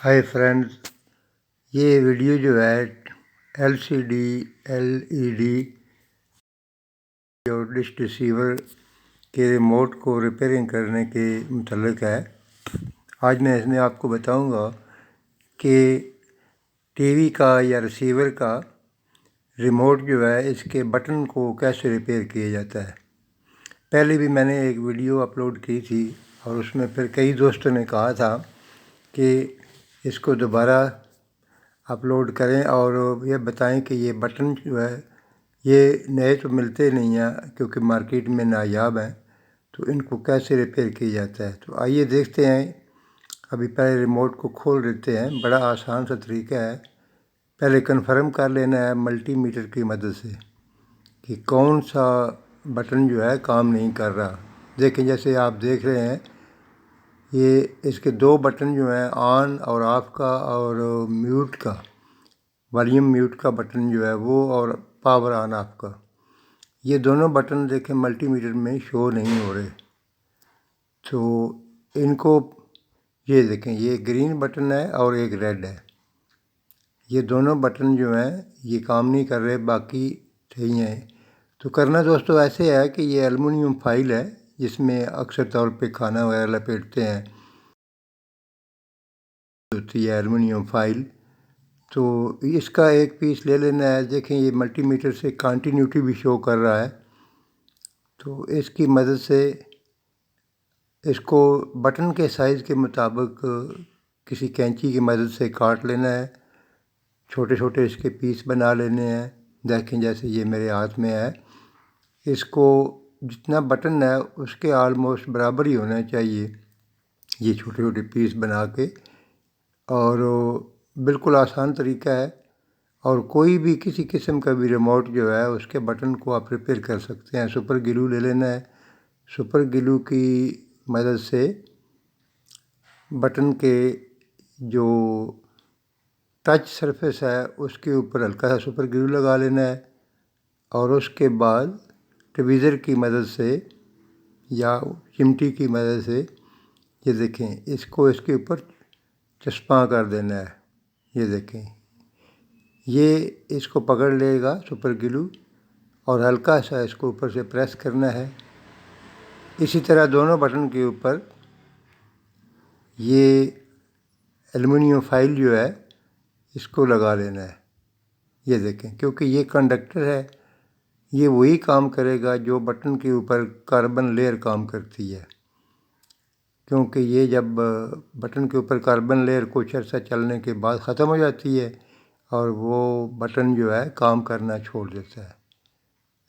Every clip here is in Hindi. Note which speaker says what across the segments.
Speaker 1: हाय फ्रेंड्स, ये वीडियो जो है एलसीडी, एलईडी और डिश रिसीवर के रिमोट को रिपेयरिंग करने के मुतल्लिक है। आज मैं इसमें आपको बताऊंगा कि टीवी का या रिसीवर का रिमोट जो है इसके बटन को कैसे रिपेयर किया जाता है। पहले भी मैंने एक वीडियो अपलोड की थी और उसमें फिर कई दोस्तों ने कहा था कि इसको दोबारा अपलोड करें और ये बताएं कि ये बटन जो है ये नए तो मिलते नहीं हैं क्योंकि मार्केट में नायाब हैं, तो इनको कैसे रिपेयर किया जाता है। तो आइए देखते हैं। अभी पहले रिमोट को खोल देते हैं। बड़ा आसान सा तरीका है। पहले कन्फर्म कर लेना है मल्टीमीटर की मदद से कि कौन सा बटन जो है काम नहीं कर रहा। देखें, जैसे आप देख रहे हैं ये इसके दो बटन जो हैं ऑन और ऑफ का और म्यूट का, वॉल्यूम म्यूट का बटन जो है वो, और पावर ऑन ऑफ का, ये दोनों बटन देखें मल्टीमीटर में शो नहीं हो रहे। तो इनको ये देखें, ये ग्रीन बटन है और एक रेड है। ये दोनों बटन जो हैं ये काम नहीं कर रहे, बाकी सही हैं। तो करना दोस्तों ऐसे है कि ये एलुमिनियम फाइल है जिसमें अक्सर तौर पे खाना वगैरह लपेटते हैं, होती है एलुमिनियम फाइल। तो इसका एक पीस ले लेना है। देखें, ये मल्टीमीटर से कंटिन्यूटी भी शो कर रहा है। तो इसकी मदद से इसको बटन के साइज़ के मुताबिक किसी कैंची की मदद से काट लेना है। छोटे छोटे इसके पीस बना लेने हैं। देखें, जैसे ये मेरे हाथ में है, इसको जितना बटन है उसके आलमोस्ट बराबर ही होना चाहिए, ये छोटे छोटे पीस बना के। और बिल्कुल आसान तरीका है। और कोई भी किसी किस्म का भी रिमोट जो है उसके बटन को आप रिपेयर कर सकते हैं। सुपर ग्लू ले लेना है। सुपर ग्लू की मदद से बटन के जो टच सरफेस है उसके ऊपर हल्का सा सुपर ग्लू लगा लेना है और उसके बाद ट्वीज़र की मदद से या चिमटी की मदद से ये देखें इसको इसके ऊपर चस्पा कर देना है। ये देखें, ये इसको पकड़ लेगा सुपर ग्लू और हल्का सा इसको ऊपर से प्रेस करना है। इसी तरह दोनों बटन के ऊपर ये एलुमिनियम फाइल जो है इसको लगा लेना है। ये देखें, क्योंकि ये कंडक्टर है, ये वही काम करेगा जो बटन के ऊपर कार्बन लेयर काम करती है। क्योंकि ये जब बटन के ऊपर कार्बन लेयर कुछ अर्सा चलने के बाद ख़त्म हो जाती है और वो बटन जो है काम करना छोड़ देता है।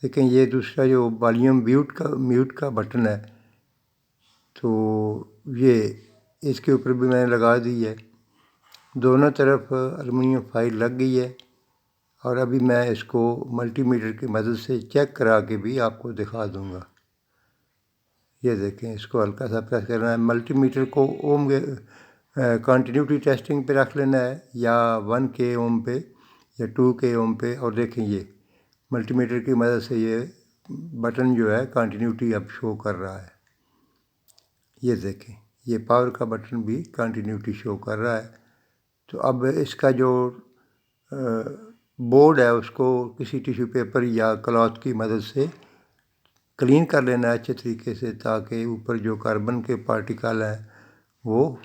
Speaker 1: लेकिन ये दूसरा जो वॉल्यूम म्यूट का बटन है, तो ये इसके ऊपर भी मैंने लगा दी है। दोनों तरफ एलुमिनियम फाइल लग गई है और अभी मैं इसको मल्टीमीटर की मदद से चेक करा के भी आपको दिखा दूंगा। ये देखें, इसको हल्का सा प्रेस करना है। मल्टीमीटर को ओम कंटिन्यूटी टेस्टिंग पे रख लेना है, या 1K ओम पे या 2K ओम पे। और देखें, ये मल्टीमीटर की मदद से ये बटन जो है कंटिन्यूटी अब शो कर रहा है। ये देखें, ये पावर का बटन भी कंटिन्यूटी शो कर रहा है। तो अब इसका जो बोर्ड है उसको किसी टिश्यू पेपर या क्लॉथ की मदद से क्लीन कर लेना है अच्छे तरीके से, ताकि ऊपर जो कार्बन के पार्टिकल हैं वो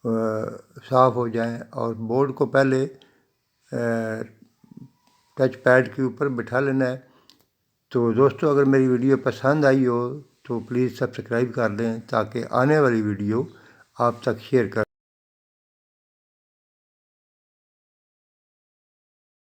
Speaker 1: साफ़ हो जाएं। और बोर्ड को पहले टच पैड के ऊपर बिठा लेना है। तो दोस्तों, अगर मेरी वीडियो पसंद आई हो तो प्लीज़ सब्सक्राइब कर दें ताकि आने वाली वीडियो आप तक शेयर कर